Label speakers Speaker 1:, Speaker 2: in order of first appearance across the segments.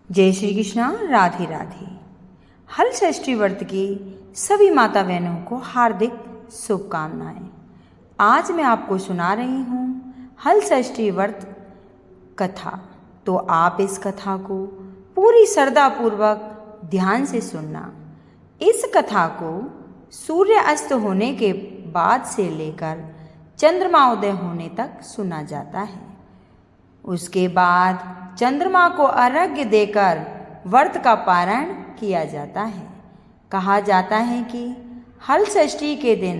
Speaker 1: जय श्री कृष्णा। राधे राधे। हल षष्ठी व्रत की सभी माता बहनों को हार्दिक शुभकामनाएं। आज मैं आपको सुना रही हूँ हल षष्ठी व्रत कथा। तो आप इस कथा को पूरी श्रद्धापूर्वक ध्यान से सुनना। इस कथा को सूर्य अस्त होने के बाद से लेकर चंद्रमा उदय होने तक सुना जाता है। उसके बाद चंद्रमा को अर्घ्य देकर व्रत का पारण किया जाता है। कहा जाता है कि हल षष्ठी के दिन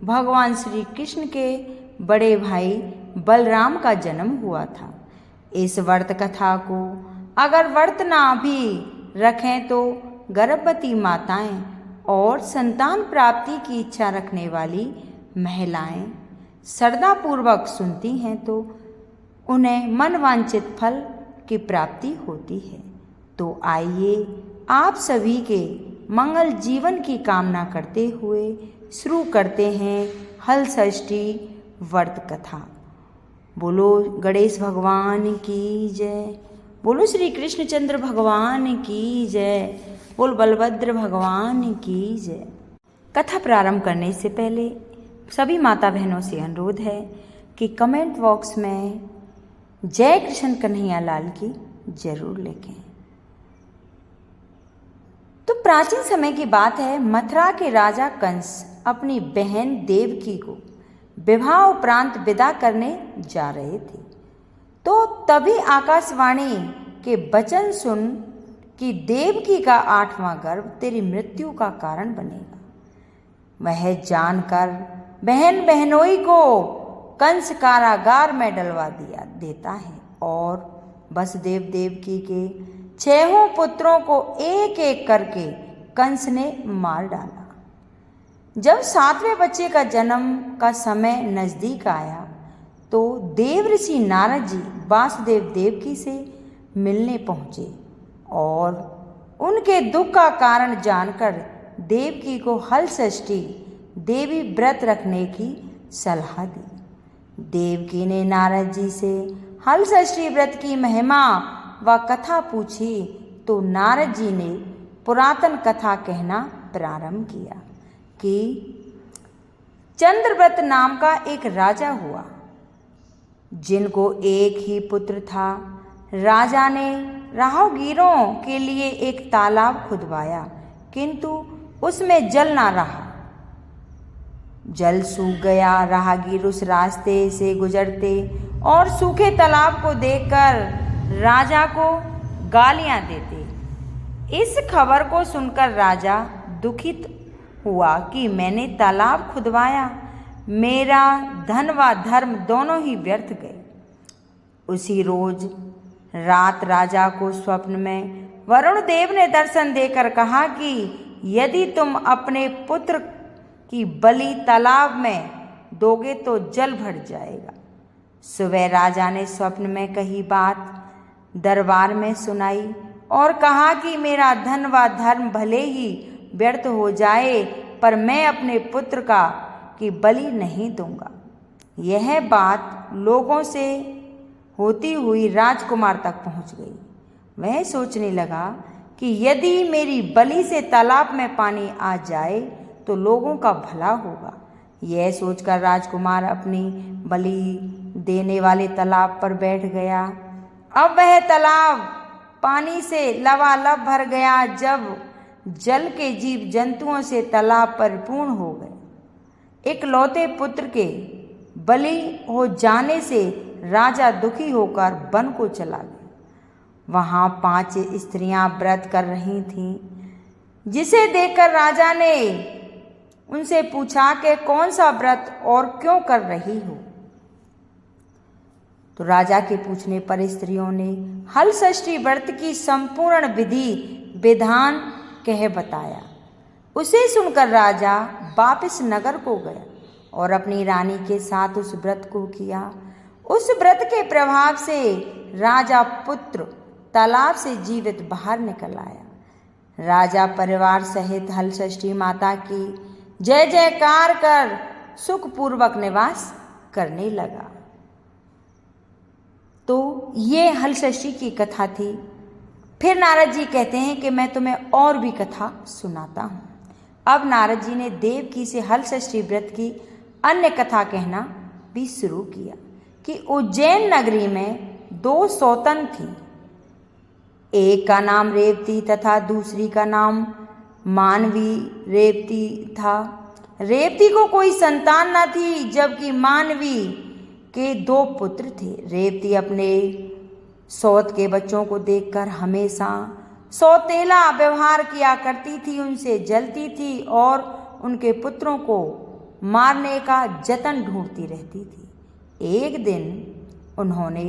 Speaker 1: भगवान श्री कृष्ण के बड़े भाई बलराम का जन्म हुआ था। इस व्रत कथा को अगर व्रत ना भी रखें तो गर्भवती माताएं और संतान प्राप्ति की इच्छा रखने वाली महिलाएं श्रद्धापूर्वक सुनती हैं तो उन्हें मनवांछित फल की प्राप्ति होती है। तो आइए आप सभी के मंगल जीवन की कामना करते हुए शुरू करते हैं हल षष्ठी व्रत कथा। बोलो गणेश भगवान की जय, बोलो श्री कृष्णचंद्र भगवान की जय, बोल बलभद्र भगवान की जय। कथा प्रारंभ करने से पहले सभी माता बहनों से अनुरोध है कि कमेंट बॉक्स में जय कृष्ण कन्हैया लाल की जरूर लिखें। तो प्राचीन समय की बात है, मथुरा के राजा कंस अपनी बहन देवकी को विवाह उपरांत विदा करने जा रहे थे। तो तभी आकाशवाणी के वचन सुन कि देवकी का 8वां गर्भ तेरी मृत्यु का कारण बनेगा। वह जानकर बहन बहनोई को कंस कारागार में डलवा देता है और वसुदेव देवकी के 6 पुत्रों को एक एक करके कंस ने मार डाला। जब 7वें बच्चे का जन्म का समय नजदीक आया तो देव ऋषि नारद जी वासुदेव देवकी से मिलने पहुंचे और उनके दुख का कारण जानकर देवकी को हल षष्ठी देवी व्रत रखने की सलाह दी। देवकी ने नारद जी से हल षष्ठी व्रत की महिमा व कथा पूछी तो नारद जी ने पुरातन कथा कहना प्रारंभ किया कि चंद्रव्रत नाम का एक राजा हुआ जिनको एक ही पुत्र था। राजा ने राहगीरों के लिए एक तालाब खुदवाया किंतु उसमें जल ना रहा। जल सूख गया। राहगीर उस रास्ते से गुजरते और सूखे तालाब को देखकर राजा को गालियां देते। इस खबर को सुनकर राजा दुखित हुआ कि मैंने तालाब खुदवाया, मेरा धन व धर्म दोनों ही व्यर्थ गए। उसी रोज रात राजा को स्वप्न में वरुण देव ने दर्शन देकर कहा कि यदि तुम अपने पुत्र की बलि तालाब में दोगे तो जल भर जाएगा। सुबह राजा ने स्वप्न में कही बात दरबार में सुनाई और कहा कि मेरा धन व धर्म भले ही व्यर्थ हो जाए पर मैं अपने पुत्र की बलि नहीं दूंगा। यह बात लोगों से होती हुई राजकुमार तक पहुंच गई। वह सोचने लगा कि यदि मेरी बलि से तालाब में पानी आ जाए तो लोगों का भला होगा। यह सोचकर राजकुमार अपनी बलि देने वाले तालाब पर बैठ गया। अब वह तालाब पानी से लबालब भर गया। जब जल के जीव जंतुओं से तालाब परिपूर्ण हो गए। इकलौते पुत्र के बलि हो जाने से राजा दुखी होकर वन को चला गया। वहां 5 स्त्रियां व्रत कर रही थीं, जिसे देखकर राजा ने उनसे पूछा कि कौन सा व्रत और क्यों कर रही हो। तो राजा के पूछने पर स्त्रियों ने हल षष्ठी व्रत की संपूर्ण विधि विधान कह बताया। उसे सुनकर राजा वापस नगर को गया और अपनी रानी के साथ उस व्रत को किया। उस व्रत के प्रभाव से राजा पुत्र तालाब से जीवित बाहर निकल आया। राजा परिवार सहित हल षष्ठी माता की जय जयकार कर सुखपूर्वक निवास करने लगा। तो ये हल षष्ठी की कथा थी। फिर नारद जी कहते हैं कि मैं तुम्हें और भी कथा सुनाता हूँ। अब नारद जी ने देवकी से हलषष्ठी व्रत की अन्य कथा कहना भी शुरू किया कि उज्जैन नगरी में 2 सौतन थी। एक का नाम रेवती तथा दूसरी का नाम मानवी रेवती था। रेवती को कोई संतान न थी, जबकि मानवी के 2 पुत्र थे। रेवती अपने सौत के बच्चों को देखकर हमेशा सौतेला व्यवहार किया करती थी, उनसे जलती थी और उनके पुत्रों को मारने का जतन ढूंढती रहती थी। एक दिन उन्होंने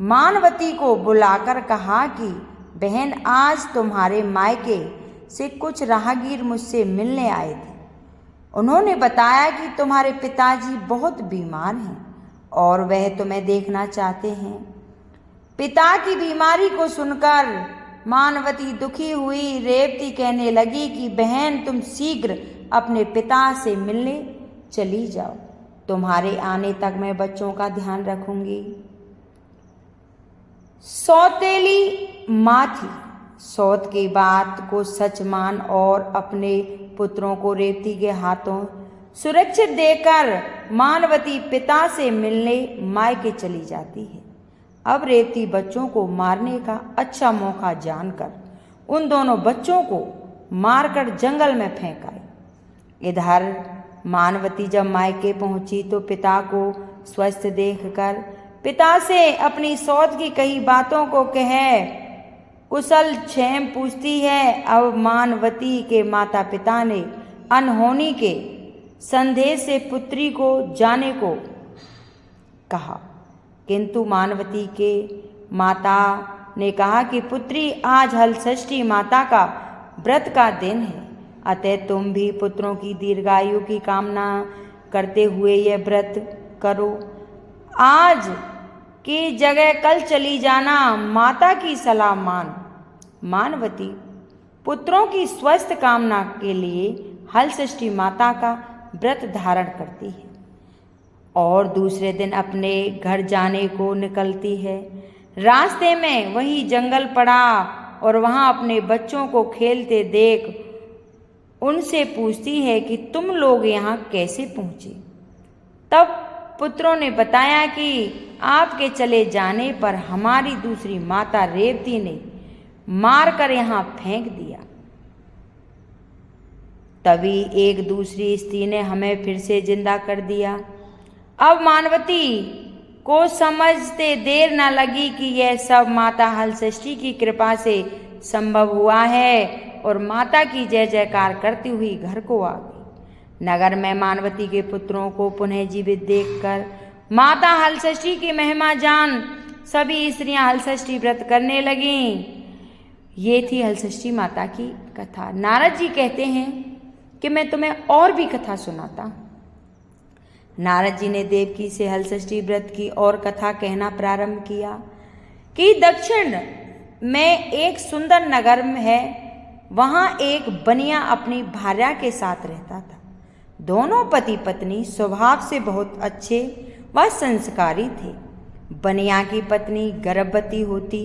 Speaker 1: मानवती को बुलाकर कहा कि बहन, आज तुम्हारे मायके से कुछ राहगीर मुझसे मिलने आए थे। उन्होंने बताया कि तुम्हारे पिताजी बहुत बीमार हैं और वह तुम्हें देखना चाहते हैं। पिता की बीमारी को सुनकर मानवती दुखी हुई। रेवती कहने लगी कि बहन, तुम शीघ्र अपने पिता से मिलने चली जाओ। तुम्हारे आने तक मैं बच्चों का ध्यान रखूंगी। सौतेली माँ थी। सौत की बात को सच मान और अपने पुत्रों को रेवती के हाथों सुरक्षित देकर मानवती पिता से मिलने मायके चली जाती है। अब रेवती बच्चों को मारने का अच्छा मौका जानकर उन दोनों बच्चों को मारकर जंगल में फेंक आई। इधर मानवती जब मायके पहुंची तो पिता को स्वस्थ देखकर पिता से अपनी सौत की कई बातों को कह कुशल क्षेम पूछती है। अब मानवती के माता पिता ने अनहोनी के संदेह से पुत्री को जाने को कहा, किंतु मानवती के माता ने कहा कि पुत्री, आज हलषष्ठी माता का व्रत का दिन है, अतः तुम भी पुत्रों की दीर्घायु की कामना करते हुए यह व्रत करो। आज की जगह कल चली जाना, माता की सलाह मान। मानवती पुत्रों की स्वस्थ कामना के लिए हलषष्ठी माता का व्रत धारण करती है और दूसरे दिन अपने घर जाने को निकलती है। रास्ते में वही जंगल पड़ा और वहां अपने बच्चों को खेलते देख उनसे पूछती है कि तुम लोग यहाँ कैसे पहुँचे। तब पुत्रों ने बताया कि आपके चले जाने पर हमारी दूसरी माता रेवती ने मारकर यहाँ फेंक दिया। तभी एक दूसरी स्त्री ने हमें फिर से जिंदा कर दिया। अब मानवती को समझते देर न लगी कि यह सब माता हलषष्ठी की कृपा से संभव हुआ है और माता की जय जयकार करती हुई घर को आ गई। नगर में मानवती के पुत्रों को पुनः जीवित देखकर माता हलषष्ठी की महिमा जान सभी स्त्रियां हलषष्ठी व्रत करने लगीं। ये थी हलषष्ठी माता की कथा। नारद जी कहते हैं कि मैं तुम्हें और भी कथा सुनाता हूँ। नारद जी ने देवकी से हलषष्ठी व्रत की और कथा कहना प्रारंभ किया कि दक्षिण में एक सुंदर नगर है। वहाँ एक बनिया अपनी भार्या के साथ रहता था। दोनों पति पत्नी स्वभाव से बहुत अच्छे व संस्कारी थे। बनिया की पत्नी गर्भवती होती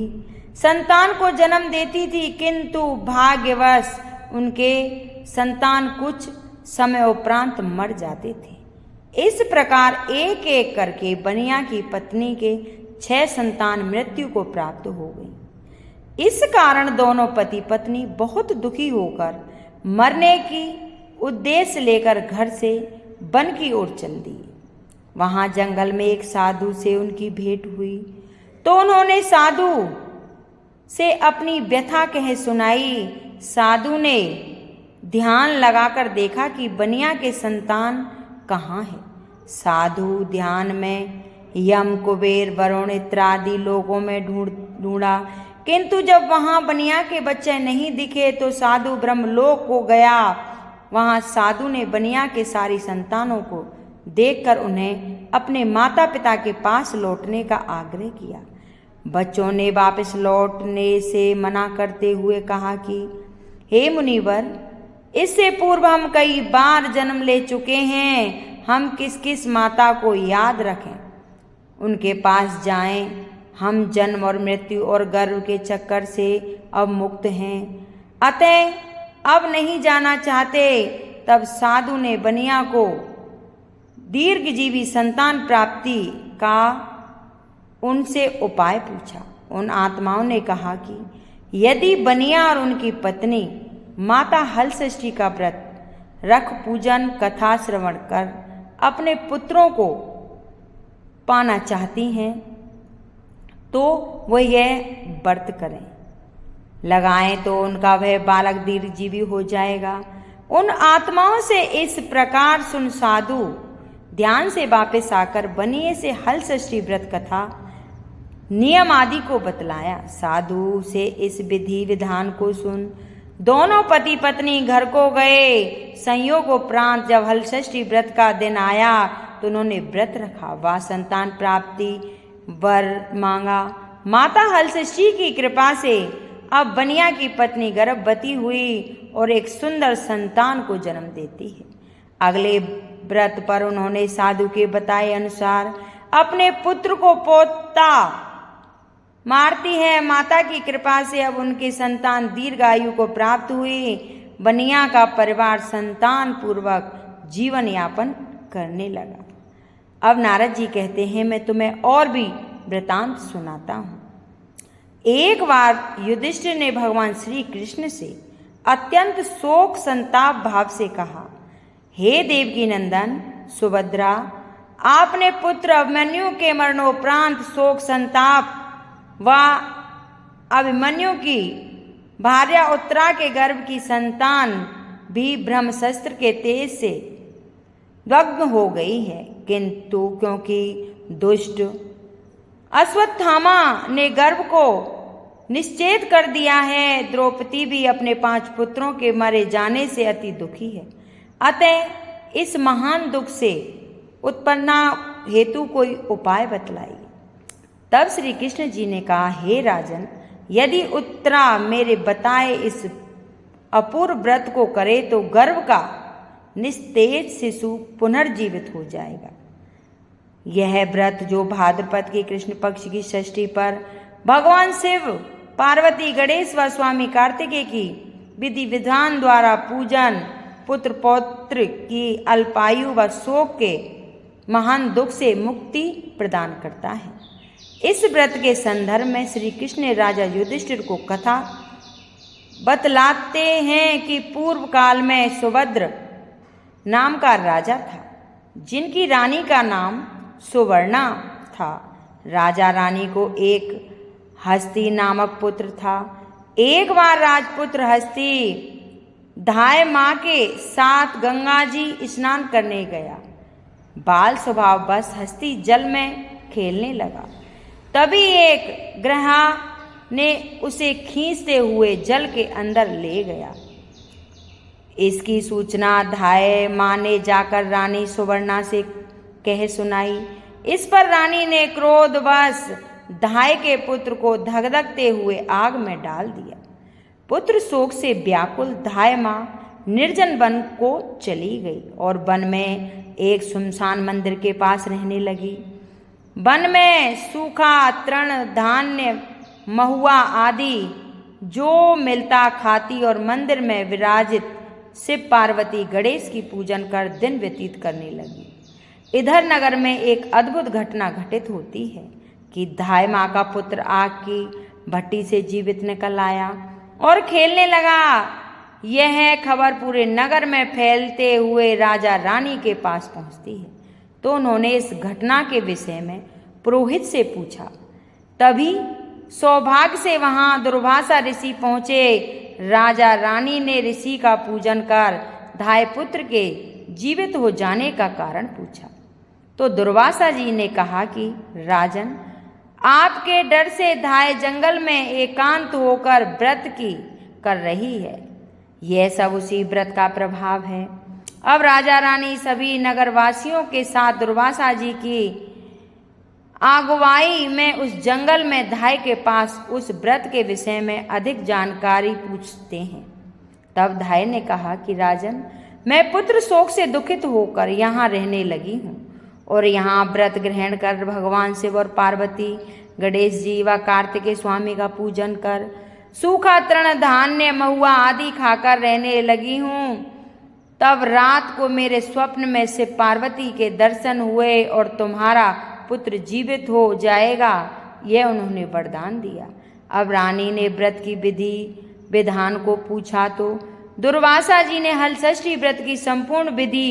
Speaker 1: संतान को जन्म देती थी, किंतु भाग्यवश उनके संतान कुछ समय उपरांत मर जाते थे। इस प्रकार एक एक करके बनिया की पत्नी के 6 संतान मृत्यु को प्राप्त हो गई। इस कारण दोनों पति पत्नी बहुत दुखी होकर मरने की उद्देश्य लेकर घर से वन की ओर चल दिए। वहां जंगल में एक साधु से उनकी भेंट हुई तो उन्होंने साधु से अपनी व्यथा कह सुनाई। साधु ने ध्यान लगाकर देखा कि बनिया के संतान कहाँ है। साधु ध्यान में यम, कुबेर, वरुण इत्यादि लोगों में ढूंढा, किंतु जब वहां बनिया के बच्चे नहीं दिखे तो साधु ब्रह्मलोक को गया। वहां साधु ने बनिया के सारी संतानों को देखकर उन्हें अपने माता पिता के पास लौटने का आग्रह किया। बच्चों ने वापस लौटने से मना करते हुए कहा कि हे मुनिवर, इससे पूर्व हम कई बार जन्म ले चुके हैं। हम किस किस माता को याद रखें, उनके पास जाएं। हम जन्म और मृत्यु और गर्व के चक्कर से अब मुक्त हैं, अतः अब नहीं जाना चाहते। तब साधु ने बनिया को दीर्घजीवी संतान प्राप्ति का उनसे उपाय पूछा। उन आत्माओं ने कहा कि यदि बनिया और उनकी पत्नी माता हलषष्ठी का व्रत रख पूजन कथा श्रवण कर अपने पुत्रों को पाना चाहती हैं तो वह यह व्रत करें, लगाएं तो उनका वह बालक दीर्घजीवी हो जाएगा। उन आत्माओं से इस प्रकार सुन साधु ध्यान से वापस आकर बनिए से हलषष्ठी व्रत कथा नियम आदि को बतलाया। साधु से इस विधि विधान को सुन दोनों पति पत्नी घर को गए। संयोगोपरांत जब हलषष्ठी व्रत का दिन आया तो उन्होंने व्रत रखा, वह संतान प्राप्ति वर मांगा। माता हलषष्ठी की कृपा से अब बनिया की पत्नी गर्भवती हुई और एक सुंदर संतान को जन्म देती है। अगले व्रत पर उन्होंने साधु के बताए अनुसार अपने पुत्र को पोता मारती है। माता की कृपा से अब उनकी संतान दीर्घायु को प्राप्त हुई। बनिया का परिवार संतान पूर्वक जीवन यापन करने लगा। अब नारद जी कहते हैं, मैं तुम्हें और भी वृतांत सुनाता हूँ। एक बार युधिष्ठिर ने भगवान श्री कृष्ण से अत्यंत शोक संताप भाव से कहा, हे देवकी नंदन सुभद्रा, आपने पुत्र अभिमन्यु के मरणोपरांत शोक संताप व अभिमन्यु की भार्या उत्तरा के गर्भ की संतान भी ब्रह्मशस्त्र के तेज से दग्ध हो गई है, किंतु क्योंकि दुष्ट अश्वत्थामा ने गर्भ को निश्चेद कर दिया है, द्रौपदी भी अपने 5 पुत्रों के मारे जाने से अति दुखी है। अतः इस महान दुख से उत्पन्ना हेतु कोई उपाय बतलाई। तब श्री कृष्ण जी ने कहा, हे राजन, यदि उत्तरा मेरे बताए इस अपूर्व व्रत को करे तो गर्भ का निस्तेज शिशु पुनर्जीवित हो जाएगा। यह व्रत जो भाद्रपद के कृष्ण पक्ष की षष्ठी पर भगवान शिव पार्वती गणेश व स्वामी कार्तिकेय की विधि विधान द्वारा पूजन पुत्र पौत्र की अल्पायु व शोक के महान दुख से मुक्ति प्रदान करता है। इस व्रत के संदर्भ में श्री कृष्ण ने राजा युधिष्ठिर को कथा बतलाते हैं कि पूर्व काल में सुभद्र नाम का राजा था, जिनकी रानी का नाम सुवर्णा था। राजा रानी को एक हस्ती नामक पुत्र था। एक बार राजपुत्र हस्ती धाय माँ के साथ गंगा जी स्नान करने गया। बाल स्वभाव बस हस्ती जल में खेलने लगा। तभी एक ग्रहा ने उसे खींचते हुए जल के अंदर ले गया। इसकी सूचना धाय माँ ने जाकर रानी सुवर्णा से कह सुनाई। इस पर रानी ने क्रोधवश धाय के पुत्र को धगधगते हुए आग में डाल दिया। पुत्र शोक से व्याकुल धाय माँ निर्जन वन को चली गई और वन में एक सुनसान मंदिर के पास रहने लगी। वन में सूखा तृण धान्य महुआ आदि जो मिलता खाती और मंदिर में विराजित शिव पार्वती गणेश की पूजन कर दिन व्यतीत करने लगी। इधर नगर में एक अद्भुत घटना घटित होती है कि धाय माँ का पुत्र आग की भट्टी से जीवित निकल आया और खेलने लगा। यह खबर पूरे नगर में फैलते हुए राजा रानी के पास पहुंचती है तो उन्होंने इस घटना के विषय में पुरोहित से पूछा। तभी सौभाग्य से वहां दुर्वासा ऋषि पहुंचे। राजा रानी ने ऋषि का पूजन कर धाय पुत्र के जीवित हो जाने का कारण पूछा तो दुर्वासा जी ने कहा कि राजन, आपके डर से धाय जंगल में एकांत होकर व्रत की कर रही है। यह सब उसी व्रत का प्रभाव है। अब राजा रानी सभी नगरवासियों के साथ दुर्वासा जी की अगुवाई में उस जंगल में धाय के पास उस व्रत के विषय में अधिक जानकारी पूछते हैं। तब धाय ने कहा कि राजन, मैं पुत्र शोक से दुखित होकर यहाँ रहने लगी हूँ और यहाँ व्रत ग्रहण कर भगवान शिव और पार्वती गणेश जी व कार्तिकेय स्वामी का पूजन कर सूखा तृण धान्य महुआ आदि खाकर रहने लगी हूँ। तब रात को मेरे स्वप्न में से पार्वती के दर्शन हुए और तुम्हारा पुत्र जीवित हो जाएगा, यह उन्होंने वरदान दिया। अब रानी ने व्रत की विधि विधान को पूछा तो दुर्वासा जी ने हलषष्ठी व्रत की संपूर्ण विधि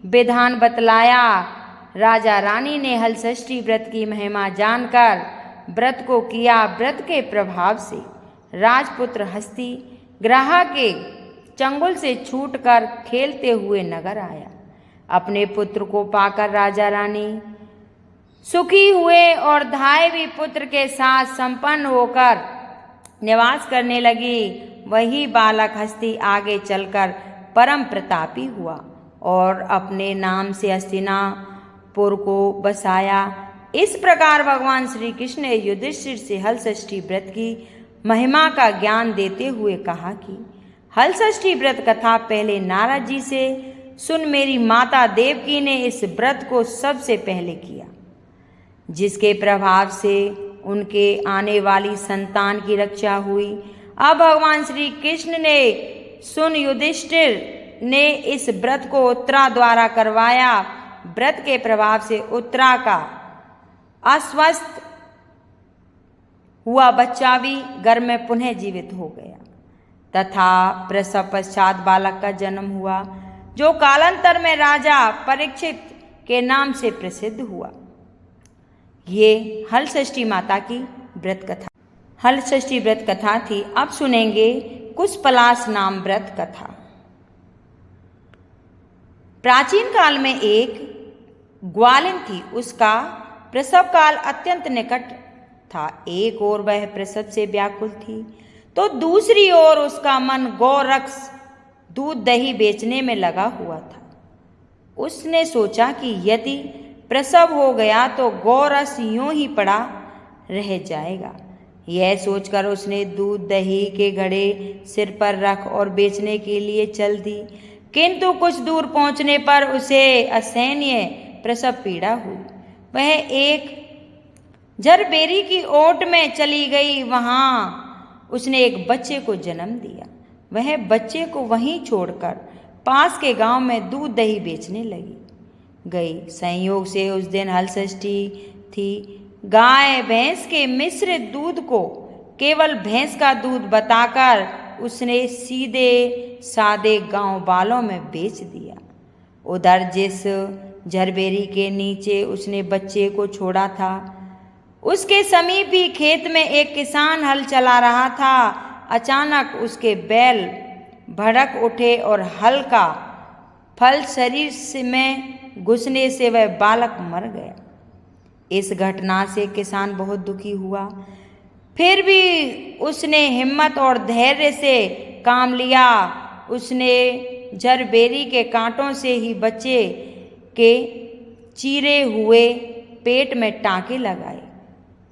Speaker 1: विधान बतलाया। राजा रानी ने हलषष्ठी व्रत की महिमा जानकर व्रत को किया। व्रत के प्रभाव से राजपुत्र हस्ती ग्रह के चंगुल से छूटकर खेलते हुए नगर आया। अपने पुत्र को पाकर राजा रानी सुखी हुए और धायवी पुत्र के साथ संपन्न होकर निवास करने लगी। वही बालक हस्ती आगे चलकर परम प्रतापी हुआ और अपने नाम से हस्तिनापुर को बसाया। इस प्रकार भगवान श्री कृष्ण ने युधिष्ठिर से हलषष्ठी व्रत की महिमा का ज्ञान देते हुए कहा कि हलषष्ठी व्रत कथा पहले नारद जी से सुन। मेरी माता देवकी ने इस व्रत को सबसे पहले किया, जिसके प्रभाव से उनके आने वाली संतान की रक्षा हुई। अब भगवान श्री कृष्ण ने सुन, युधिष्ठिर ने इस व्रत को उत्तरा द्वारा करवाया। व्रत के प्रभाव से उत्तरा का अस्वस्थ हुआ बच्चा भी गर्भ में पुनः जीवित हो गया तथा प्रसव पश्चात बालक का जन्म हुआ, जो कालांतर में राजा परीक्षित के नाम से प्रसिद्ध हुआ। ये हलषष्ठी माता की व्रत कथा, हलषष्ठी व्रत कथा थी। अब सुनेंगे कुशपलाश नाम व्रत कथा। प्राचीन काल में एक ग्वालिन थी। उसका प्रसव काल अत्यंत निकट था। एक ओर वह प्रसव से व्याकुल थी तो दूसरी ओर उसका मन गौरक्ष दूध दही बेचने में लगा हुआ था। उसने सोचा कि यदि प्रसव हो गया तो गौरस यूं ही पड़ा रह जाएगा। यह सोचकर उसने दूध दही के घड़े सिर पर रख और बेचने के लिए चल दी, किंतु कुछ दूर पहुंचने पर उसे असहनीय प्रसव पीड़ा हुई। वह एक झरबेरी की ओट में चली गई। वहां उसने एक बच्चे को जन्म दिया। वह बच्चे को वहीं छोड़कर पास के गांव में दूध दही बेचने गई। संयोग से उस दिन हलषष्ठी थी। गाय भैंस के मिश्रित दूध को केवल भैंस का दूध बताकर उसने सीधे सादे गांव वालों में बेच दिया। उधर जिस झरबेरी के नीचे उसने बच्चे को छोड़ा था, उसके समीप ही खेत में एक किसान हल चला रहा था। अचानक उसके बैल भड़क उठे और हल का फल शरीर में घुसने से वह बालक मर गया। इस घटना से किसान बहुत दुखी हुआ। फिर भी उसने हिम्मत और धैर्य से काम लिया। उसने झरबेरी के कांटों से ही बच्चे के चीरे हुए पेट में टाँके लगाए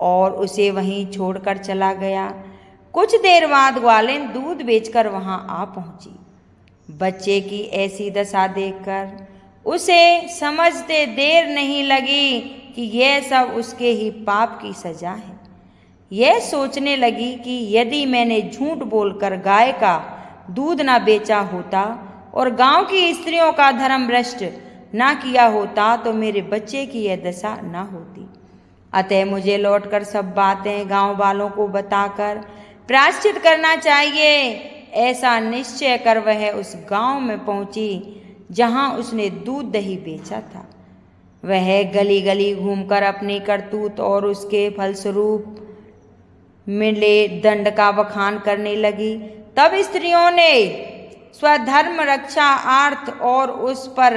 Speaker 1: और उसे वहीं छोड़कर चला गया। कुछ देर बाद ग्वालिन दूध बेचकर वहां आ पहुंची। बच्चे की ऐसी दशा देखकर उसे समझते देर नहीं लगी कि यह सब उसके ही पाप की सजा है। यह सोचने लगी कि यदि मैंने झूठ बोलकर गाय का दूध न बेचा होता और गांव की स्त्रियों का धर्म भ्रष्ट न किया होता तो मेरे बच्चे की यह दशा न होती। अतः मुझे लौटकर सब बातें गांव वालों को बताकर प्रायश्चित करना चाहिए। ऐसा निश्चय कर वह उस गांव में पहुंची जहां उसने दूध दही बेचा था। वह गली गली घूमकर अपनी करतूत और उसके फलस्वरूप मिले दंड का बखान करने लगी। तब स्त्रियों ने स्वधर्म रक्षा अर्थ और उस पर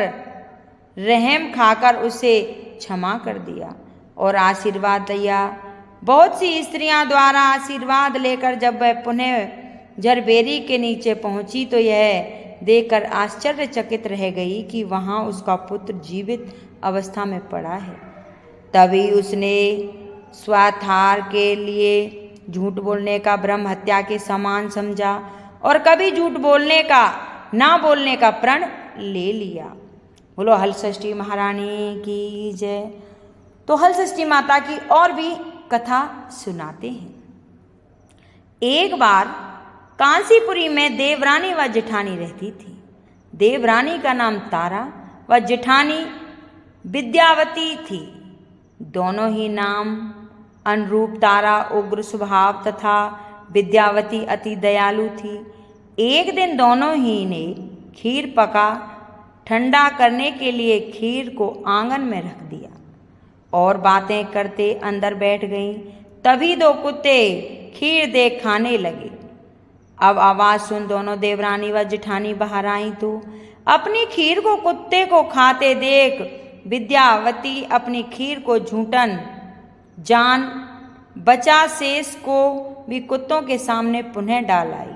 Speaker 1: रहम खाकर उसे क्षमा कर दिया और आशीर्वाद दिया। बहुत सी स्त्रियां द्वारा आशीर्वाद लेकर जब वह पुनः झरबेरी के नीचे पहुंची तो यह देखकर आश्चर्यचकित रह गई कि वहां उसका पुत्र जीवित अवस्था में पड़ा है। तभी उसने स्वार्थार के लिए झूठ बोलने का ब्रह्म हत्या के समान समझा और कभी झूठ बोलने का ना बोलने का प्रण ले लिया। बोलो हलषष्ठी महारानी की जय। तो हलषष्ठी माता की और भी कथा सुनाते हैं। एक बार कांसीपुरी में देवरानी व जेठानी रहती थी। देवरानी का नाम तारा व जेठानी विद्यावती थी। दोनों ही नाम अनुरूप तारा उग्र स्वभाव तथा विद्यावती अति दयालु थी। एक दिन दोनों ही ने खीर पका ठंडा करने के लिए खीर को आंगन में रख दिया और बातें करते अंदर बैठ गईं। तभी दो कुत्ते खीर देख खाने लगे। अब आवाज सुन दोनों देवरानी व जेठानी बाहर आई तो अपनी खीर को कुत्ते को खाते देख विद्यावती अपनी खीर को झूठन जान बचा शेष को भी कुत्तों के सामने पुनः डाल आई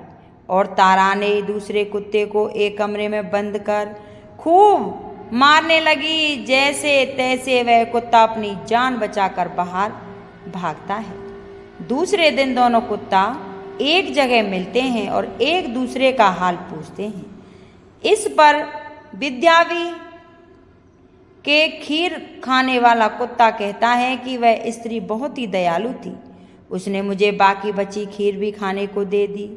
Speaker 1: और तारा ने दूसरे कुत्ते को एक कमरे में बंद कर खूब मारने लगी। जैसे तैसे वह कुत्ता अपनी जान बचाकर बाहर भागता है। दूसरे दिन दोनों कुत्ता एक जगह मिलते हैं और एक दूसरे का हाल पूछते हैं। इस पर विद्यावी के खीर खाने वाला कुत्ता कहता है कि वह स्त्री बहुत ही दयालु थी, उसने मुझे बाकी बची खीर भी खाने को दे दी।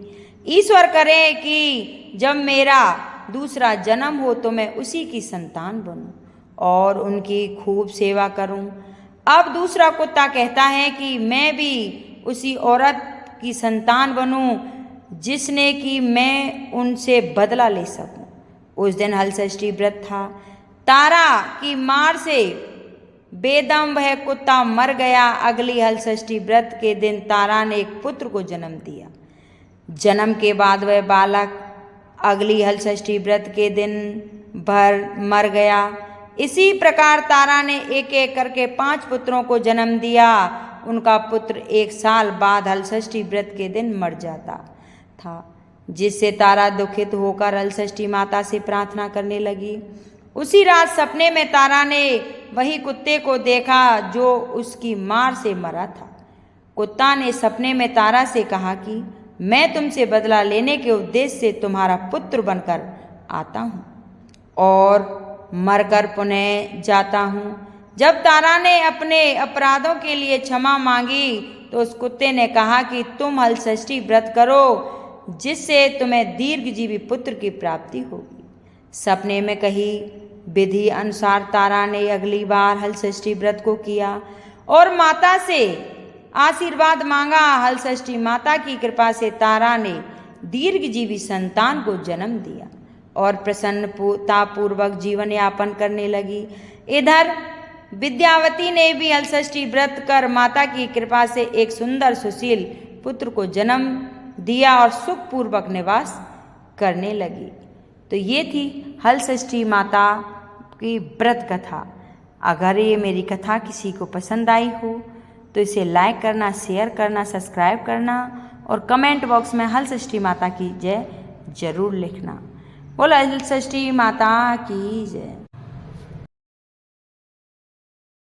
Speaker 1: ईश्वर करे कि जब मेरा दूसरा जन्म हो तो मैं उसी की संतान बनूं और उनकी खूब सेवा करूं। अब दूसरा कुत्ता कहता है कि मैं भी उसी औरत की संतान बनूं जिसने कि मैं उनसे बदला ले सकूं। उस दिन हलषष्ठी व्रत था। तारा की मार से बेदम वह कुत्ता मर गया। अगली हलषष्ठी व्रत के दिन तारा ने एक पुत्र को जन्म दिया। जन्म के बाद वह बालक अगली हलषष्ठी व्रत के दिन भर मर गया। इसी प्रकार तारा ने एक एक करके 5 पुत्रों को जन्म दिया। उनका पुत्र 1 साल बाद हलषष्ठी व्रत के दिन मर जाता था, जिससे तारा दुखित होकर हलषष्ठी माता से प्रार्थना करने लगी। उसी रात सपने में तारा ने वही कुत्ते को देखा जो उसकी मार से मरा था। कुत्ता ने सपने में तारा से कहा कि मैं तुमसे बदला लेने के उद्देश्य से तुम्हारा पुत्र बनकर आता हूँ और मरकर पुनः जाता हूँ। जब तारा ने अपने अपराधों के लिए क्षमा मांगी तो उस कुत्ते ने कहा कि तुम हलषष्ठी व्रत करो जिससे तुम्हें दीर्घजीवी पुत्र की प्राप्ति होगी। सपने में कही विधि अनुसार तारा ने अगली बार हलषष्ठी व्रत को किया और माता से आशीर्वाद मांगा। हलषष्ठी माता की कृपा से तारा ने दीर्घजीवी संतान को जन्म दिया और प्रसन्नतापूर्वक जीवन यापन करने लगी। इधर विद्यावती ने भी हलषष्ठी व्रत कर माता की कृपा से एक सुंदर सुशील पुत्र को जन्म दिया और सुखपूर्वक निवास करने लगी। तो ये थी हलषष्ठी माता की व्रत कथा। अगर ये मेरी कथा किसी को पसंद आई हो तो इसे लाइक करना, शेयर करना, सब्सक्राइब करना और कमेंट बॉक्स में हलषष्ठी माता की जय जरूर लिखना। बोलो हलषष्ठी माता की जय।